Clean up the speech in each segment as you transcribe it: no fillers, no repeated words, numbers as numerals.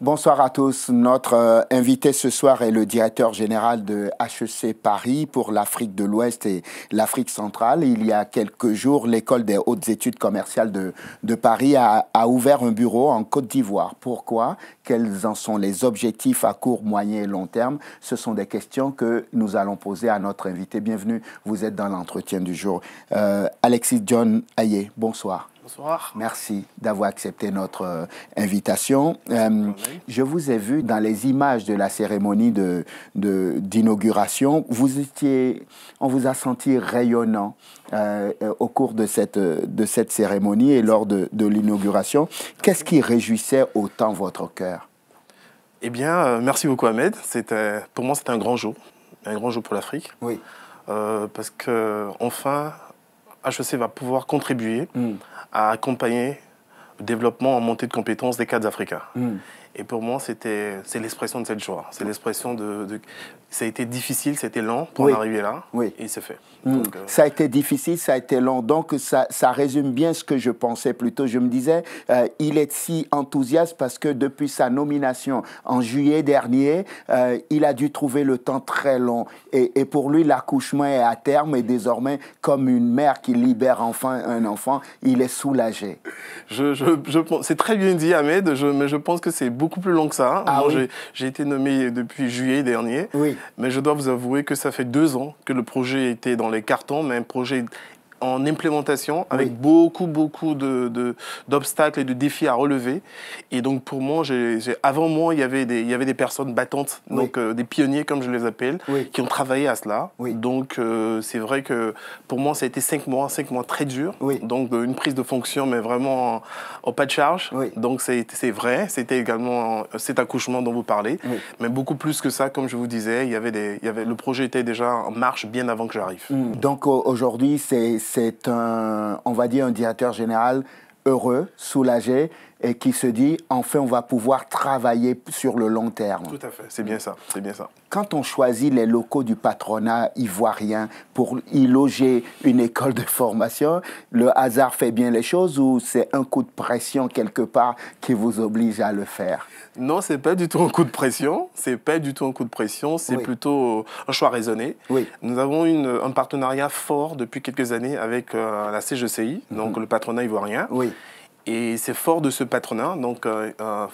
Bonsoir à tous. Notre invité ce soir est le directeur général de HEC Paris pour l'Afrique de l'Ouest et l'Afrique centrale. Il y a quelques jours, l'École des hautes études commerciales de Paris a ouvert un bureau en Côte d'Ivoire. Pourquoi? Quels en sont les objectifs à court, moyen et long terme? Ce sont des questions que nous allons poser à notre invité. Bienvenue, vous êtes dans l'entretien du jour. Alexis John Ayé, bonsoir. Bonsoir. Merci d'avoir accepté notre invitation. Je vous ai vu dans les images de la cérémonie d'inauguration. On vous a senti rayonnant au cours de cette cérémonie et lors de l'inauguration. Qu'est-ce qui réjouissait autant votre cœur? Eh bien, merci beaucoup Ahmed. Pour moi, c'était un grand jour pour l'Afrique. Oui. Parce qu'enfin, HEC va pouvoir contribuer à accompagner le développement en montée de compétences des cadres africains. Et pour moi, c'est l'expression de cette joie. C'est l'expression ça a été difficile, c'était lent pour en arriver là, et c'est fait. Donc, ça a été difficile, ça a été long. Donc, ça résume bien ce que je pensais plutôt. Je me disais, il est si enthousiaste parce que depuis sa nomination en juillet dernier, il a dû trouver le temps très long. Et pour lui, l'accouchement est à terme et désormais, comme une mère qui libère enfin un enfant, il est soulagé. C'est très bien dit, Ahmed, mais je pense que c'est beaucoup plus long que ça. Ah, moi, oui. J'ai été nommé depuis juillet dernier. Oui. Mais je dois vous avouer que ça fait 2 ans que le projet était dans les cartons, mais un projet en implémentation avec beaucoup d'obstacles et de défis à relever. Et donc pour moi, avant moi, il y avait des personnes battantes, donc des pionniers comme je les appelle, qui ont travaillé à cela. Donc c'est vrai que pour moi, ça a été 5 mois très durs. Donc une prise de fonction, mais vraiment au pas de charge. Donc c'est vrai, c'était également cet accouchement dont vous parlez. Mais beaucoup plus que ça, comme je vous disais, le projet était déjà en marche bien avant que j'arrive. Donc aujourd'hui, c'est on va dire, un directeur général heureux, soulagé et qui se dit, enfin, on va pouvoir travailler sur le long terme. Tout à fait, c'est bien ça, c'est bien ça. Quand on choisit les locaux du patronat ivoirien pour y loger une école de formation, le hasard fait bien les choses ou c'est un coup de pression quelque part qui vous oblige à le faire? Non, c'est pas du tout un coup de pression. C'est pas du tout un coup de pression. C'est plutôt un choix raisonné. Nous avons un partenariat fort depuis quelques années avec la CGCI, donc le patronat ivoirien. Et c'est fort de ce patronat, donc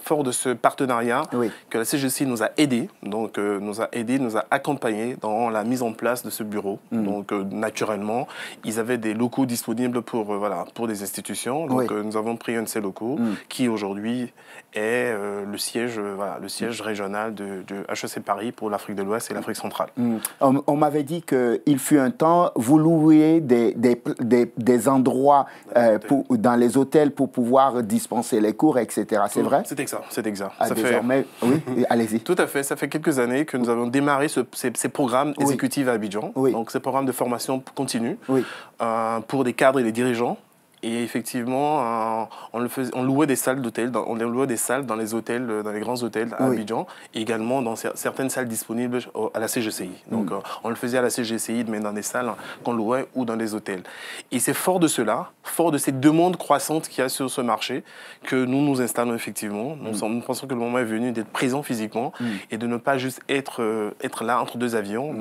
fort de ce partenariat que la CGCI nous a aidés, nous a accompagnés dans la mise en place de ce bureau. Donc naturellement, ils avaient des locaux disponibles pour des institutions. Donc nous avons pris un de ces locaux qui aujourd'hui est le siège régional de HEC Paris pour l'Afrique de l'Ouest et l'Afrique centrale. On m'avait dit qu'il fut un temps, vous louiez des endroits dans les hôtels pour pouvoir dispenser les cours, etc. C'est vrai? C'est exact, c'est exact. Désormais, oui, allez-y. Tout à fait, ça fait quelques années que nous avons démarré ces programmes exécutifs à Abidjan, donc ces programmes de formation continue pour des cadres et des dirigeants. Et effectivement, on louait des salles d'hôtel, on louait des salles dans les hôtels, dans les grands hôtels à Abidjan, et également dans certaines salles disponibles à la CGCI. Donc on le faisait à la CGCI, mais dans des salles qu'on louait ou dans des hôtels. Et c'est fort de cela, fort de cette demande croissante qu'il y a sur ce marché, que nous installons effectivement. Nous pensons que le moment est venu d'être présent physiquement et de ne pas juste être là entre deux avions,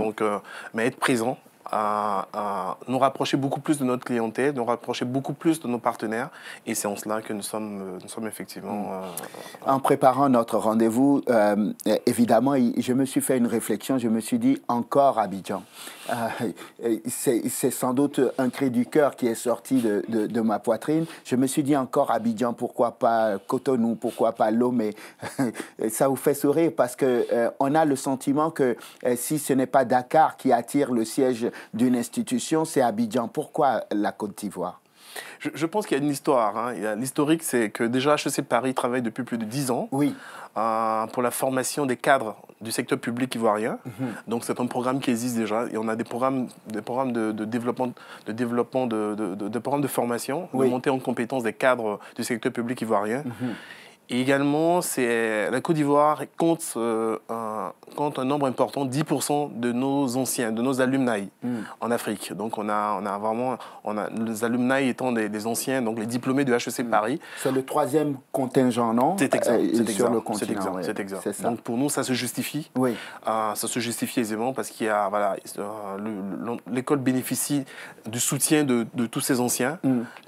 mais être présent. À nous rapprocher beaucoup plus de notre clientèle, nous rapprocher beaucoup plus de nos partenaires. Et c'est en cela que nous sommes effectivement... En préparant notre rendez-vous, évidemment, je me suis fait une réflexion. Je me suis dit, encore Abidjan. C'est sans doute un cri du cœur qui est sorti de ma poitrine. Je me suis dit, encore Abidjan, pourquoi pas Cotonou, pourquoi pas Lomé. Ça vous fait sourire parce qu'on a le sentiment que si ce n'est pas Dakar qui attire le siège d'une institution, c'est Abidjan. Pourquoi la Côte d'Ivoire? Je pense qu'il y a une histoire. L'historique, c'est que déjà HEC Paris travaille depuis plus de 10 ans pour la formation des cadres du secteur public ivoirien. Donc c'est un programme qui existe déjà. Et on a des programmes de développement, programmes de formation, de montée en compétences des cadres du secteur public ivoirien. Et également, la Côte d'Ivoire compte un nombre important, 10% de nos anciens, de nos alumni en Afrique. Donc on a les alumni étant des anciens, donc les diplômés de HEC Paris. C'est le 3e contingent, non? C'est exact. Sur le continent. C'est exact. Donc pour nous, ça se justifie. Oui. Ça se justifie aisément parce qu'il y a, voilà, l'école bénéficie du soutien de tous ces anciens.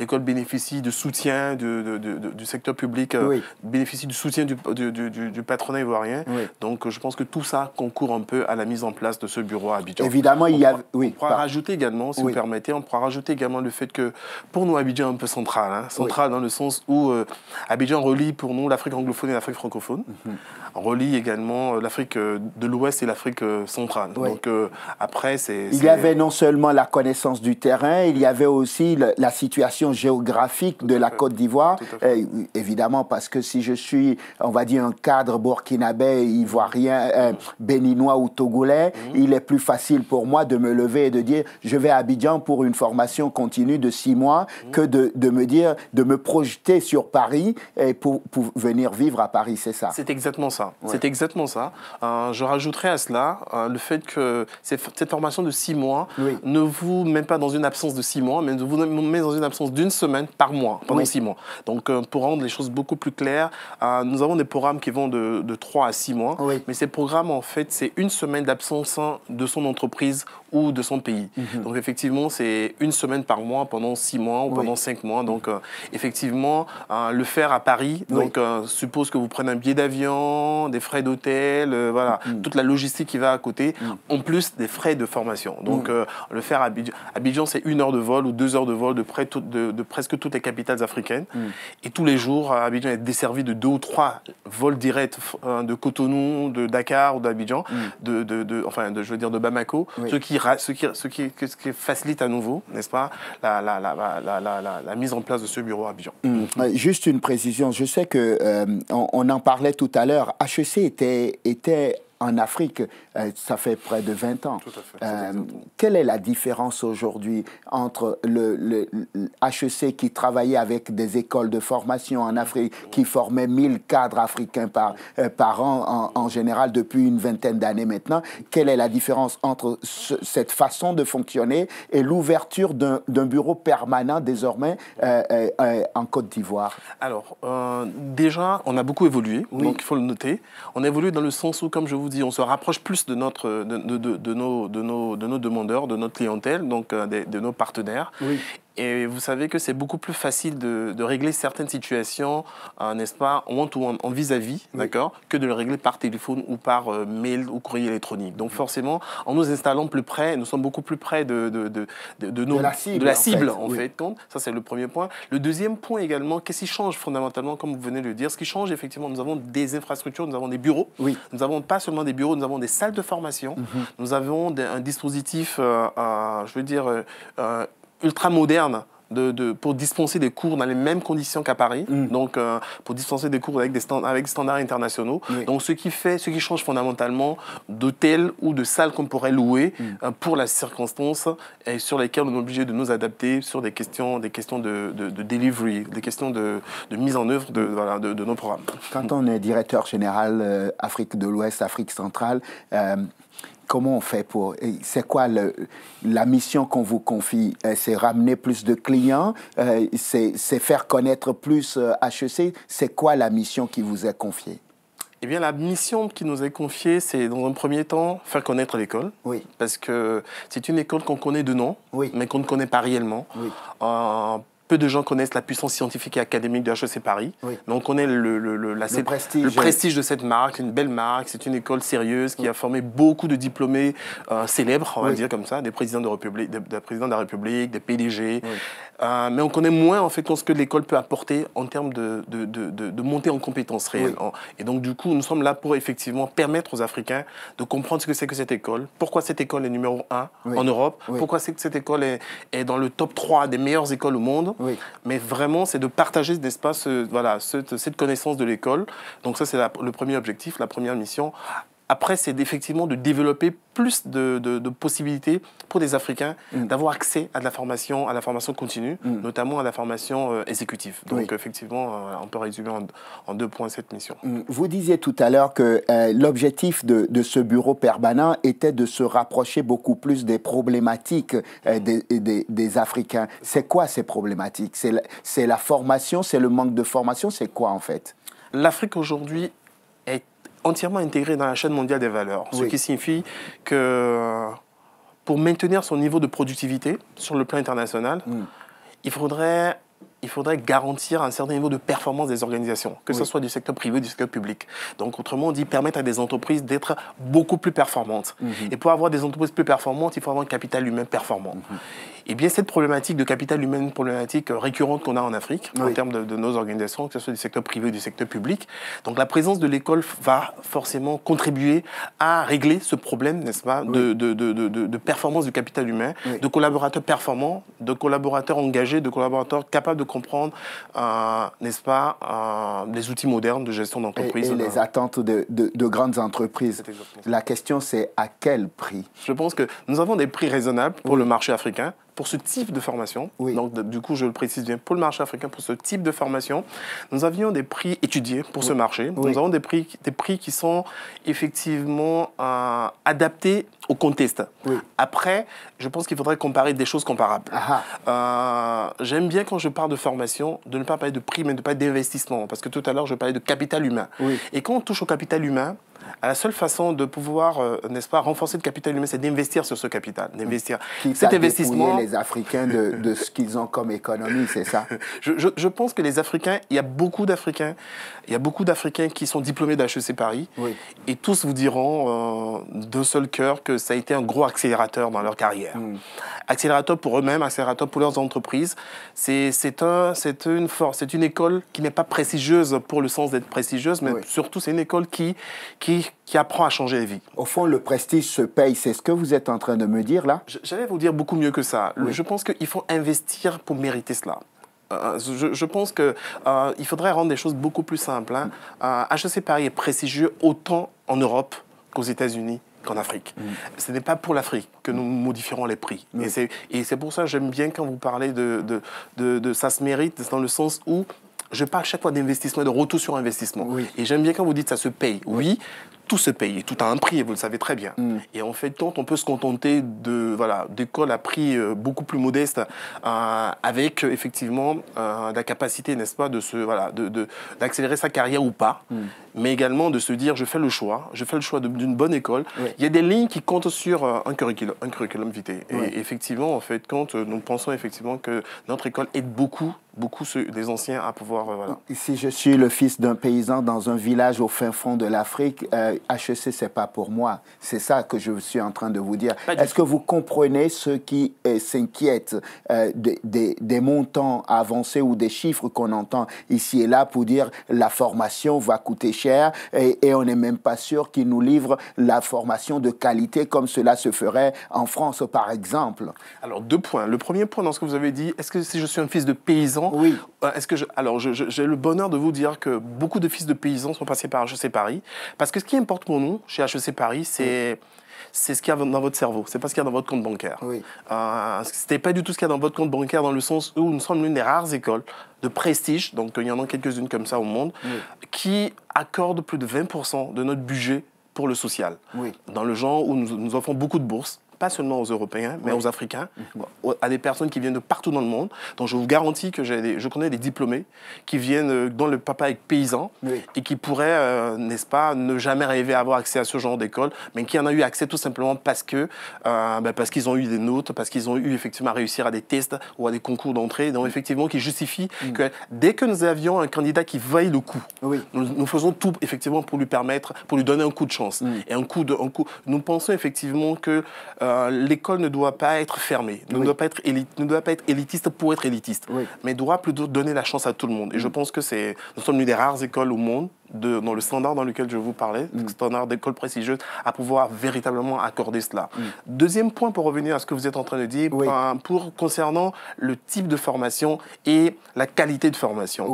L'école bénéficie du soutien du secteur public, bénéficie du soutien du patronat ivoirien. Oui. Donc je pense que tout ça concourt un peu à la mise en place de ce bureau à Abidjan. Évidemment, on pourra rajouter également, si vous permettez, on pourra rajouter également le fait que pour nous, Abidjan est un peu central. Central dans le sens où Abidjan relie pour nous l'Afrique anglophone et l'Afrique francophone. Relie également l'Afrique de l'Ouest et l'Afrique centrale. Donc après, il y avait non seulement la connaissance du terrain, il y avait aussi la situation géographique de la Côte d'Ivoire. Évidemment, parce que si je suis, on va dire, un cadre burkinabé, ivoirien, béninois ou togolais, il est plus facile pour moi de me lever et de dire je vais à Abidjan pour une formation continue de 6 mois que de me dire, de me projeter sur Paris et pour venir vivre à Paris, c'est ça? C'est exactement ça. C'est exactement ça. Je rajouterai à cela le fait que cette formation de 6 mois ne vous met pas dans une absence de 6 mois, mais vous met dans une absence d'1 semaine par mois pendant 6 mois. Donc pour rendre les choses beaucoup plus claires, nous avons des programmes qui vont de 3 à 6 mois, mais ces programmes, en fait, c'est 1 semaine d'absence de son entreprise ou de son pays. Donc effectivement, c'est 1 semaine par mois pendant 6 mois ou pendant 5 mois. Donc effectivement, le faire à Paris suppose que vous prenez un billet d'avion, des frais d'hôtel, voilà, toute la logistique qui va à côté, en plus des frais de formation. Donc le faire à Abidjan, c'est 1 heure de vol ou 2 heures de vol de presque toutes les capitales africaines. Et tous les jours, Abidjan est desservi de 2 ou 3 vols directs de Cotonou, de Dakar ou d'Abidjan, je veux dire de Bamako, ce qui facilite à nouveau, n'est-ce pas, la mise en place de ce bureau à Abidjan. Juste une précision, je sais qu'on en parlait tout à l'heure, HEC était en Afrique, ça fait près de 20 ans. Tout à fait. Quelle est la différence aujourd'hui entre le HEC qui travaillait avec des écoles de formation en Afrique, qui formaient 1000 cadres africains par an en général depuis une vingtaine d'années maintenant? Quelle est la différence entre cette façon de fonctionner et l'ouverture d'un bureau permanent désormais en Côte d'Ivoire? Alors, déjà, on a beaucoup évolué, donc il faut le noter. On a évolué dans le sens où, comme je vous dis, on se rapproche plus de nos demandeurs, de notre clientèle, donc de nos partenaires. Et vous savez que c'est beaucoup plus facile de régler certaines situations, n'est-ce pas, en vis-à-vis, d'accord, que de le régler par téléphone ou par mail ou courrier électronique. Donc forcément, en nous installant plus près, nous sommes beaucoup plus près de la cible, en fait. Ça, c'est le premier point. Le deuxième point également, qu'est-ce qui change fondamentalement, comme vous venez de le dire? Ce qui change, effectivement, nous avons des infrastructures, nous avons des bureaux. Nous n'avons pas seulement des bureaux, nous avons des salles de formation. Nous avons un dispositif, je veux dire, ultra moderne pour dispenser des cours dans les mêmes conditions qu'à Paris, donc pour dispenser des cours avec des standards internationaux. Donc ce qui change fondamentalement d'hôtels ou de salles qu'on pourrait louer pour la circonstance et sur lesquelles on est obligé de nous adapter sur des questions de delivery, des questions de mise en œuvre de nos programmes. Quand on est directeur général Afrique de l'Ouest, Afrique centrale, comment on fait pour... C'est quoi la mission qu'on vous confie? C'est ramener plus de clients? C'est faire connaître plus HEC? C'est quoi la mission qui vous est confiée? Eh bien, la mission qui nous est confiée, c'est dans un premier temps faire connaître l'école. Parce que c'est une école qu'on connaît de nom, mais qu'on ne connaît pas réellement. Peu de gens connaissent la puissance scientifique et académique de HEC Paris. Mais on connaît le prestige de cette marque, une belle marque. C'est une école sérieuse qui a formé beaucoup de diplômés célèbres, on va dire comme ça, des présidents de la République, des PDG. Mais on connaît moins en fait ce que l'école peut apporter en termes de montée en compétences réelles. Et donc du coup, nous sommes là pour effectivement permettre aux Africains de comprendre ce que c'est que cette école, pourquoi cette école est numéro 1 en Europe, pourquoi c'est que cette école est dans le top 3 des meilleures écoles au monde. Mais vraiment, c'est de partager, n'est-ce pas, cette connaissance de l'école. Donc ça, c'est le premier objectif, la première mission. après, c'est effectivement de développer plus de possibilités pour des Africains d'avoir accès à de la formation continue, notamment à la formation exécutive. Donc, effectivement, on peut résumer en 2 points cette mission. Vous disiez tout à l'heure que l'objectif de ce bureau permanent était de se rapprocher beaucoup plus des problématiques des Africains. C'est quoi ces problématiques? C'est la formation, c'est le manque de formation, c'est quoi en fait? L'Afrique aujourd'hui est entièrement intégrée dans la chaîne mondiale des valeurs, ce qui signifie que pour maintenir son niveau de productivité sur le plan international, il faudrait garantir un certain niveau de performance des organisations, que ce soit du secteur privé ou du secteur public. Donc, autrement dit, permettre à des entreprises d'être beaucoup plus performantes. Et pour avoir des entreprises plus performantes, il faut avoir un capital humain performant. Et bien, cette problématique de capital humain, une problématique récurrente qu'on a en Afrique, en termes de nos organisations, que ce soit du secteur privé ou du secteur public. Donc, la présence de l'école va forcément contribuer à régler ce problème, n'est-ce pas, de performance du capital humain, de collaborateurs performants, de collaborateurs engagés, de collaborateurs capables de comprendre, n'est-ce pas, les outils modernes de gestion d'entreprise. Et les attentes de grandes entreprises. La question, c'est à quel prix? Je pense que nous avons des prix raisonnables pour le marché africain, pour ce type de formation. Donc, du coup, je le précise bien, pour le marché africain, pour ce type de formation, nous avions des prix étudiés pour ce marché. Nous avons des prix qui sont effectivement adaptés au contexte. Après, je pense qu'il faudrait comparer des choses comparables. J'aime bien, quand je parle de formation, de ne pas parler de prix, mais de parler d'investissement. Parce que tout à l'heure, je parlais de capital humain. Et quand on touche au capital humain, la seule façon de pouvoir, n'est-ce pas, renforcer le capital humain, c'est d'investir sur ce capital, d'investir. Cet investissement, les Africains de ce qu'ils ont comme économie, c'est ça? Je pense que les Africains, il y a beaucoup d'Africains qui sont diplômés d'HEC Paris, et tous vous diront d'un seul cœur que ça a été un gros accélérateur dans leur carrière. Accélérateur pour eux-mêmes, accélérateur pour leurs entreprises. C'est une école qui n'est pas prestigieuse pour le sens d'être prestigieuse, mais surtout c'est une école qui apprend à changer les vies. Au fond, le prestige se paye. C'est ce que vous êtes en train de me dire là? J'allais vous dire beaucoup mieux que ça. Je pense qu'il faut investir pour mériter cela. Je pense qu'il faudrait rendre des choses beaucoup plus simples. HEC Paris est prestigieux autant en Europe qu'aux États-Unis, qu'en Afrique. Ce n'est pas pour l'Afrique que nous modifierons les prix. Et c'est pour ça que j'aime bien quand vous parlez de ça se mérite, dans le sens où je parle chaque fois d'investissement, de retour sur investissement. Et j'aime bien quand vous dites ça se paye. Oui, tout se paye, tout a un prix, et vous le savez très bien. Et en fait, quand on peut se contenter d'écoles à prix beaucoup plus modeste, avec effectivement la capacité, n'est-ce pas, d'accélérer sa carrière ou pas, mais également de se dire, je fais le choix d'une bonne école. Il y a des lignes qui comptent sur un curriculum vitae. Et effectivement, en fait, quand nous pensons effectivement que notre école aide beaucoup les anciens à pouvoir... Si je suis le fils d'un paysan dans un village au fin fond de l'Afrique, HEC, c'est pas pour moi. C'est ça que je suis en train de vous dire. Est-ce que vous comprenez ceux qui s'inquiètent des montants avancés ou des chiffres qu'on entend ici et là pour dire la formation va coûter cher et on n'est même pas sûr qu'ils nous livrent la formation de qualité comme cela se ferait en France, par exemple? Alors, 2 points. Le premier point dans ce que vous avez dit, est-ce que si je suis un fils de paysan, alors j'ai le bonheur de vous dire que beaucoup de fils de paysans sont passés par HEC Paris, parce que ce qui importe pour nous, chez HEC Paris, c'est ce qu'il y a dans votre cerveau, c'est pas ce qu'il y a dans votre compte bancaire. C'était pas du tout ce qu'il y a dans votre compte bancaire, dans le sens où nous sommes l'une des rares écoles de prestige, donc il y en a quelques-unes comme ça au monde, qui accordent plus de 20% de notre budget pour le social. Dans le genre où nous offrons beaucoup de bourses, pas seulement aux Européens, mais aux Africains, à des personnes qui viennent de partout dans le monde. Donc je vous garantis que je connais des diplômés qui viennent, dont le papa est paysan, et qui pourraient, n'est-ce pas, ne jamais rêver à avoir accès à ce genre d'école, mais qui en a eu accès tout simplement parce qu'ils ont eu des notes, parce qu'ils ont eu effectivement à réussir à des tests ou à des concours d'entrée, donc effectivement qui justifient que dès que nous avions un candidat qui vaille le coup, nous faisons tout effectivement pour lui permettre, pour lui donner un coup de chance. Et nous pensons effectivement que l'école ne doit pas être fermée, ne doit pas être élitiste pour être élitiste, mais doit plutôt donner la chance à tout le monde. Et je pense que nous sommes l'une des rares écoles au monde, dans le standard dans lequel je vous parlais, le standard d'école prestigieuse, à pouvoir véritablement accorder cela. Deuxième point, pour revenir à ce que vous êtes en train de dire, concernant le type de formation et la qualité de formation.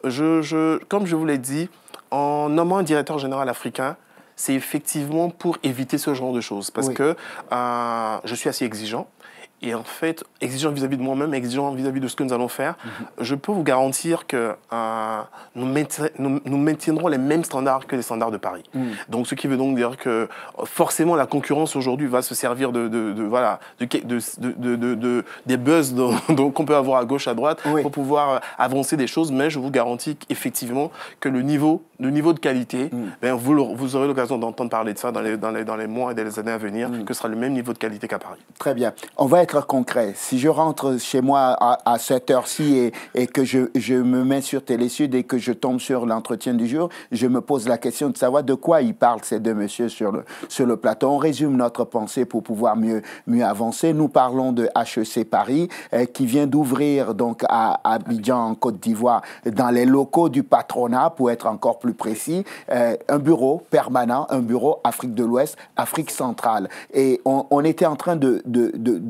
Comme je vous l'ai dit, en nommant un directeur général africain, c'est effectivement pour éviter ce genre de choses. Parce que je suis assez exigeant. Et en fait, exigeant vis-à-vis de moi-même, exigeant vis-à-vis de ce que nous allons faire, je peux vous garantir que nous maintiendrons les mêmes standards que les standards de Paris. Donc, ce qui veut donc dire que forcément, la concurrence aujourd'hui va se servir des buzz qu'on peut avoir à gauche, à droite, pour pouvoir avancer des choses. Mais je vous garantis effectivement que le niveau de qualité, vous aurez l'occasion d'entendre parler de ça dans les mois et dans les années à venir, que ce sera le même niveau de qualité qu'à Paris. Très bien. On va être concret. Si je rentre chez moi à cette heure-ci et que je me mets sur Télésud et que je tombe sur l'entretien du jour, je me pose la question de savoir de quoi ils parlent, ces deux messieurs, sur le plateau. On résume notre pensée pour pouvoir mieux avancer. Nous parlons de HEC Paris qui vient d'ouvrir donc à Abidjan, en Côte d'Ivoire, dans les locaux du patronat, pour être encore plus précis, un bureau permanent, un bureau Afrique de l'Ouest, Afrique centrale. Et on était en train de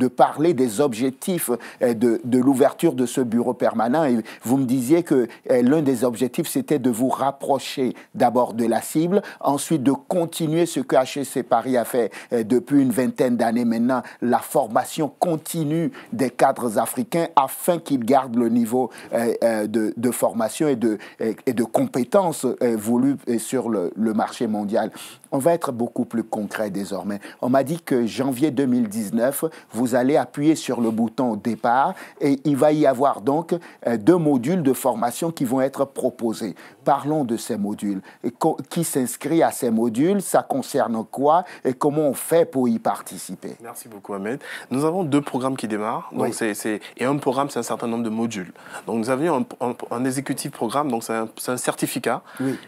parler des objectifs de l'ouverture de ce bureau permanent. Et vous me disiez que l'un des objectifs, c'était de vous rapprocher d'abord de la cible, ensuite de continuer ce que HEC Paris a fait depuis une vingtaine d'années maintenant, la formation continue des cadres africains afin qu'ils gardent le niveau de formation et de compétences voulues sur le marché mondial. On va être beaucoup plus concret désormais. On m'a dit que janvier 2019, vous allez appuyer sur le bouton départ et il va y avoir donc 2 modules de formation qui vont être proposés. Parlons de ces modules. Qui s'inscrit à ces modules? Ça concerne quoi? Et comment on fait pour y participer? Merci beaucoup, Ahmed. Nous avons 2 programmes qui démarrent. Donc et un programme, c'est un certain nombre de modules. Donc nous avions un exécutif programme, donc c'est un certificat.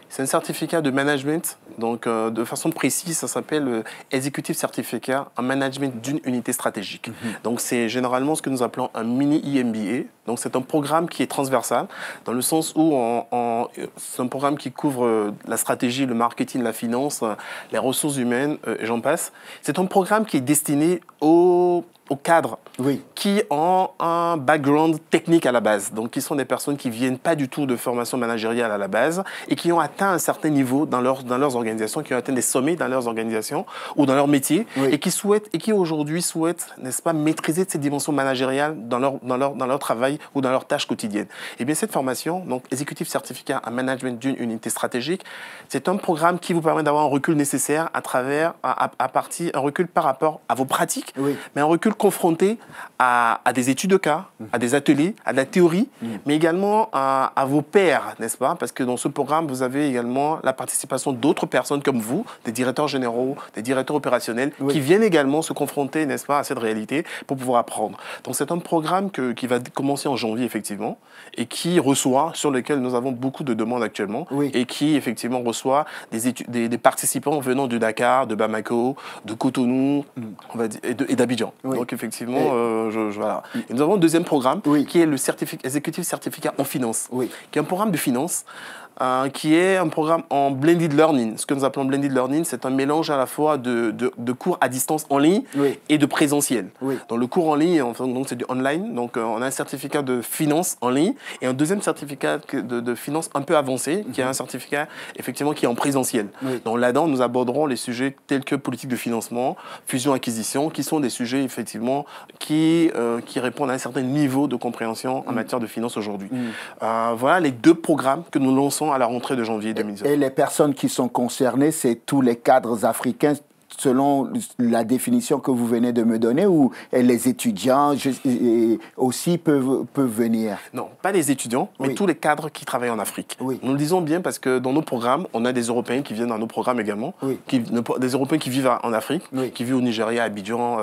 C'est un certificat de management. Donc de façon précise, ça s'appelle Executive Certificate en Management d'une unité stratégique. Donc c'est généralement ce que nous appelons un mini EMBA. Donc c'est un programme qui est transversal, dans le sens où c'est un programme qui couvre la stratégie, le marketing, la finance, les ressources humaines, et j'en passe. C'est un programme qui est destiné aux cadres qui ont un background technique à la base. Donc, qui sont des personnes qui ne viennent pas du tout de formation managériale à la base et qui ont atteint un certain niveau dans leurs organisations, qui ont atteint des sommets dans leurs organisations ou dans leur métier et qui aujourd'hui souhaitent, n'est-ce pas, maîtriser ces dimensions managériales dans leur travail ou dans leurs tâches quotidiennes. Et bien, cette formation, donc Executive Certificate en Management d'une unité stratégique, c'est un programme qui vous permet d'avoir un recul nécessaire un recul par rapport à vos pratiques, mais un recul confronté à des études de cas, à des ateliers, à de la théorie, mais également à vos pairs, n'est-ce pas? Parce que dans ce programme, vous avez également la participation d'autres personnes comme vous, des directeurs généraux, des directeurs opérationnels, qui viennent également se confronter, n'est-ce pas, à cette réalité pour pouvoir apprendre. Donc c'est un programme qui va commencer en janvier, effectivement, et sur lequel nous avons beaucoup de demandes actuellement, et qui, effectivement, reçoit des participants venant de Dakar, de Bamako, de Cotonou, on va dire, et d'Abidjan. Donc, effectivement, voilà. Et nous avons un deuxième programme qui est le Executive Certificate en finance, qui est un programme de finance qui est un programme en blended learning. Ce que nous appelons blended learning, c'est un mélange à la fois de cours à distance en ligne et de présentiel. Donc le cours en ligne, donc c'est du online. Donc on a un certificat de finance en ligne et un deuxième certificat de finance un peu avancé, qui est un certificat effectivement qui est en présentiel. Donc là-dedans, nous aborderons les sujets tels que politique de financement, fusion-acquisition, qui sont des sujets effectivement qui répondent à un certain niveau de compréhension en matière de finance aujourd'hui. Voilà les 2 programmes que nous lançons à la rentrée de janvier 2019. Et les personnes qui sont concernées, c'est tous les cadres africains selon la définition que vous venez de me donner, ou les étudiants aussi peuvent venir? Non, pas les étudiants, mais tous les cadres qui travaillent en Afrique. Nous le disons bien parce que dans nos programmes, on a des Européens qui viennent dans nos programmes également, des Européens qui vivent en Afrique, qui vivent au Nigeria, Abidjan,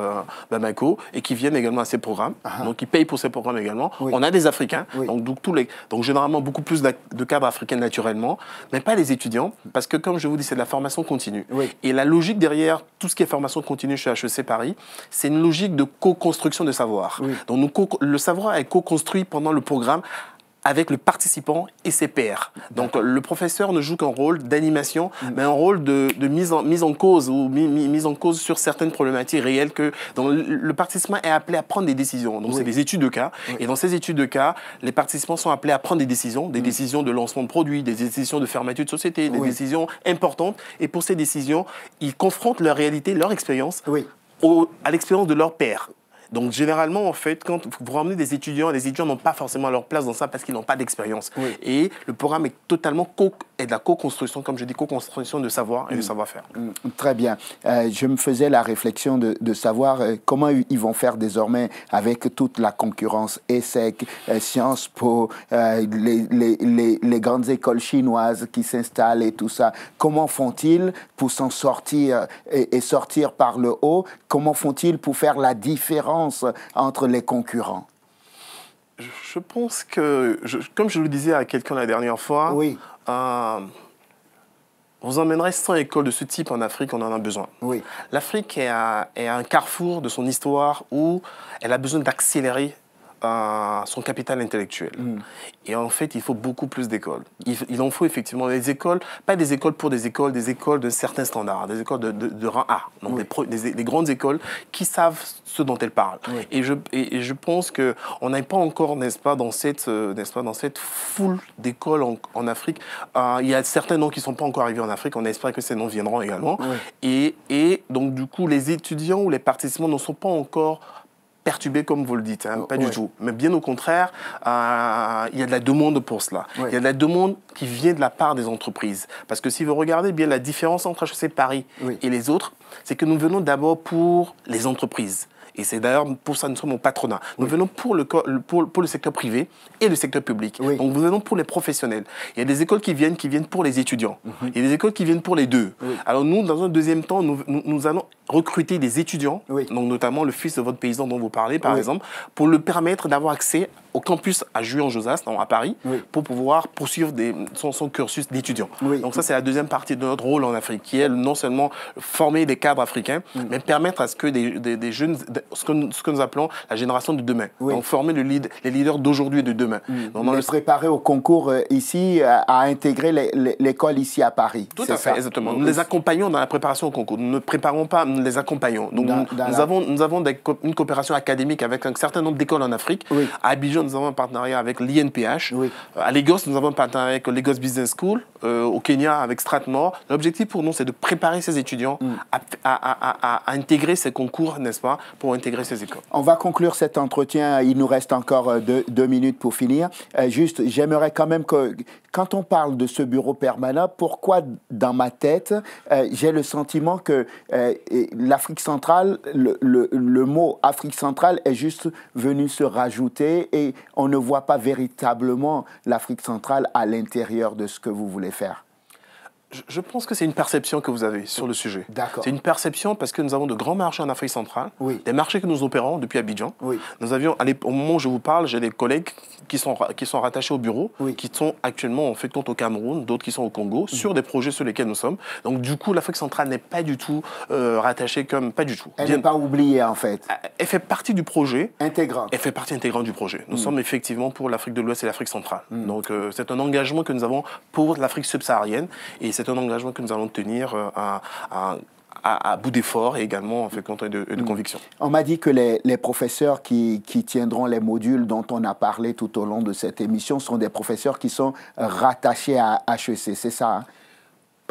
Bamako, et qui viennent également à ces programmes, donc ils payent pour ces programmes également. On a des Africains, donc généralement beaucoup plus de cadres africains naturellement, mais pas les étudiants, parce que comme je vous dis, c'est de la formation continue. Et la logique derrière tout ce qui est formation continue chez HEC Paris, c'est une logique de co-construction de savoir. Donc le savoir est co-construit pendant le programme avec le participant et ses pairs. Donc le professeur ne joue qu'un rôle d'animation, mais un rôle de mise en cause ou mise en cause sur certaines problématiques réelles que donc, le participant est appelé à prendre des décisions. Donc c'est des études de cas. Et dans ces études de cas, les participants sont appelés à prendre des décisions de lancement de produits, des décisions de fermeture de société, des décisions importantes. Et pour ces décisions, ils confrontent leur réalité, leur expérience à l'expérience de leur pairs. Donc, généralement, en fait, quand vous ramenez des étudiants, les étudiants n'ont pas forcément leur place dans ça parce qu'ils n'ont pas d'expérience. Et le programme est totalement de la co-construction, comme je dis, co-construction de savoir et de savoir-faire. Très bien. Je me faisais la réflexion de savoir comment ils vont faire désormais avec toute la concurrence ESSEC, Sciences Po, les grandes écoles chinoises qui s'installent et tout ça. Comment font-ils pour s'en sortir et sortir par le haut? Comment font-ils pour faire la différence entre les concurrents? Je pense que, comme je le disais à quelqu'un la dernière fois, vous emmènerez 100 écoles de ce type en Afrique, on en a besoin. L'Afrique est à un carrefour de son histoire où elle a besoin d'accélérer son capital intellectuel. Et en fait, il faut beaucoup plus d'écoles. Il en faut effectivement des écoles, pas des écoles pour des écoles de certains standards, des écoles de rang A, donc des grandes écoles qui savent ce dont elles parlent. Et je pense qu'on n'est pas encore, n'est-ce pas, dans cette foule d'écoles en Afrique. Il y a certains noms qui ne sont pas encore arrivés en Afrique, on espère que ces noms viendront également. Et donc, du coup, les étudiants ou les participants ne sont pas encore perturbé comme vous le dites, pas du tout. Mais bien au contraire, il y a de la demande pour cela. Il y a de la demande qui vient de la part des entreprises. Parce que si vous regardez bien la différence entre HEC Paris et les autres, c'est que nous venons d'abord pour les entreprises. Et c'est d'ailleurs pour ça que nous sommes au patronat. Nous venons pour le secteur privé et le secteur public. Donc nous venons pour les professionnels. Il y a des écoles qui viennent pour les étudiants. Il y a des écoles qui viennent pour les deux. Alors nous, dans un deuxième temps, nous allons recruter des étudiants, donc notamment le fils de votre paysan dont vous parlez, par exemple, pour le permettre d'avoir accès au campus à Juan-Josas, à Paris, pour pouvoir poursuivre son cursus d'étudiant. Donc ça, c'est la deuxième partie de notre rôle en Afrique, qui est non seulement former des cadres africains, mais permettre à ce que des jeunes, ce que nous appelons la génération de demain, donc former les leaders d'aujourd'hui et de demain. Donc, les préparer au concours ici, à intégrer l'école ici à Paris. Tout à fait, exactement. Nous les accompagnons dans la préparation au concours. Nous ne préparons pas, nous les accompagnons. Donc nous avons une coopération académique avec un certain nombre d'écoles en Afrique. À Abidjan, nous avons un partenariat avec l'INPH. À Lagos, nous avons un partenariat avec Lagos Business School. Au Kenya, avec Strathmore. L'objectif pour nous, c'est de préparer ces étudiants à intégrer ces concours, n'est-ce pas, pour intégrer ces écoles. On va conclure cet entretien. Il nous reste encore deux minutes pour finir. Juste, j'aimerais quand même que, quand on parle de ce bureau permanent, pourquoi dans ma tête, j'ai le sentiment que l'Afrique centrale, le mot Afrique centrale est juste venu se rajouter et on ne voit pas véritablement l'Afrique centrale à l'intérieur de ce que vous voulez faire. Je pense que c'est une perception que vous avez sur le sujet. C'est une perception parce que nous avons de grands marchés en Afrique centrale, des marchés que nous opérons depuis Abidjan. Nous avions, au moment où je vous parle, j'ai des collègues qui sont rattachés au bureau, qui sont actuellement en fait compte au Cameroun, d'autres qui sont au Congo, sur des projets sur lesquels nous sommes. Donc du coup, l'Afrique centrale n'est pas du tout rattachée comme... Pas du tout. Elle n'est pas oubliée en fait. Elle fait partie du projet. Intégrante. Elle fait partie intégrante du projet. Nous sommes effectivement pour l'Afrique de l'Ouest et l'Afrique centrale. Donc c'est un engagement que nous avons pour l'Afrique subsaharienne et c'est un engagement que nous allons tenir à bout d'effort et également en fait, de conviction. On m'a dit que les professeurs qui tiendront les modules dont on a parlé tout au long de cette émission sont des professeurs qui sont rattachés à HEC, c'est ça hein?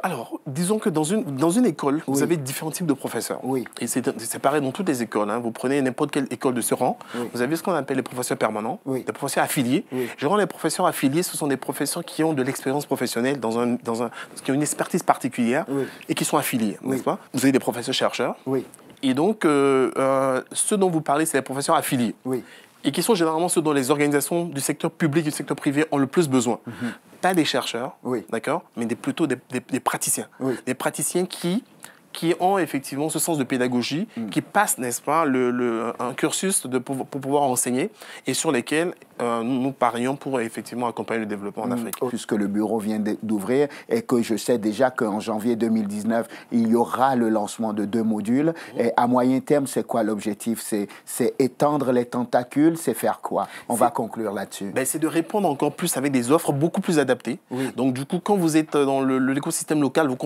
Alors, disons que dans une école, vous avez différents types de professeurs. Et c'est pareil dans toutes les écoles. Vous prenez n'importe quelle école de ce rang, vous avez ce qu'on appelle les professeurs permanents, les professeurs affiliés. Les professeurs affiliés, ce sont des professeurs qui ont de l'expérience professionnelle, qui ont une expertise particulière et qui sont affiliés, n'est-ce pas? Vous avez des professeurs chercheurs. Et donc, ceux dont vous parlez, c'est les professeurs affiliés. Et qui sont généralement ceux dont les organisations du secteur public et du secteur privé ont le plus besoin. Pas des chercheurs, d'accord, mais plutôt des praticiens. Des praticiens qui qui ont effectivement ce sens de pédagogie, qui passent, n'est-ce pas, un cursus pour pouvoir enseigner et sur lesquels nous parions pour effectivement accompagner le développement en Afrique. Puisque le bureau vient d'ouvrir et que je sais déjà qu'en janvier 2019, il y aura le lancement de 2 modules. Et à moyen terme, c'est quoi l'objectif? C'est étendre les tentacules, c'est faire quoi? On va conclure là-dessus. C'est de répondre encore plus avec des offres beaucoup plus adaptées. Donc du coup, quand vous êtes dans l'écosystème local, vous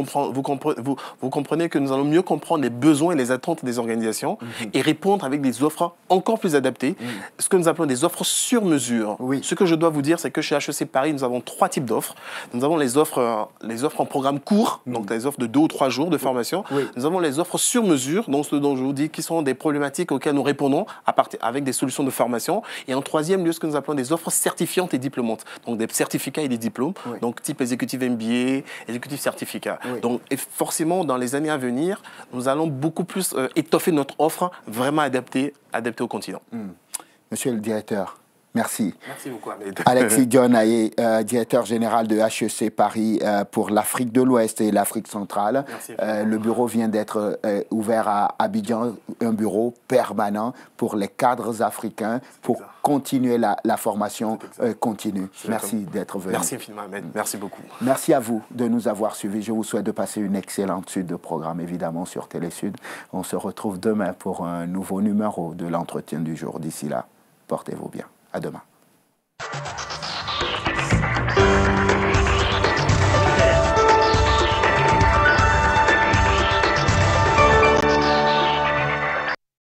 comprenez que nous allons mieux comprendre les besoins et les attentes des organisations et répondre avec des offres encore plus adaptées, ce que nous appelons des offres sur mesure. Ce que je dois vous dire, c'est que chez HEC Paris, nous avons 3 types d'offres. Nous avons les offres en programme court, donc les offres de 2 ou 3 jours de formation. Nous avons les offres sur mesure, donc ce dont je vous dis, qui sont des problématiques auxquelles nous répondons avec des solutions de formation. Et en troisième lieu, ce que nous appelons des offres certifiantes et diplômantes, donc des certificats et des diplômes, donc type exécutif MBA, exécutif certificat. Donc et forcément, dans les années à venir, nous allons beaucoup plus étoffer notre offre vraiment adaptée au continent. Monsieur le directeur, merci. Merci beaucoup, Ahmed. Alexis Dionaye, directeur général de HEC Paris pour l'Afrique de l'Ouest et l'Afrique centrale. Merci, le bureau vient d'être ouvert à Abidjan, un bureau permanent pour les cadres africains, pour continuer la formation continue. Merci d'être venu. Merci infiniment, Ahmed. Merci beaucoup. Merci à vous de nous avoir suivis. Je vous souhaite de passer une excellente suite de programme, évidemment, sur Télésud. On se retrouve demain pour un nouveau numéro de l'entretien du jour. D'ici là, portez-vous bien. À demain.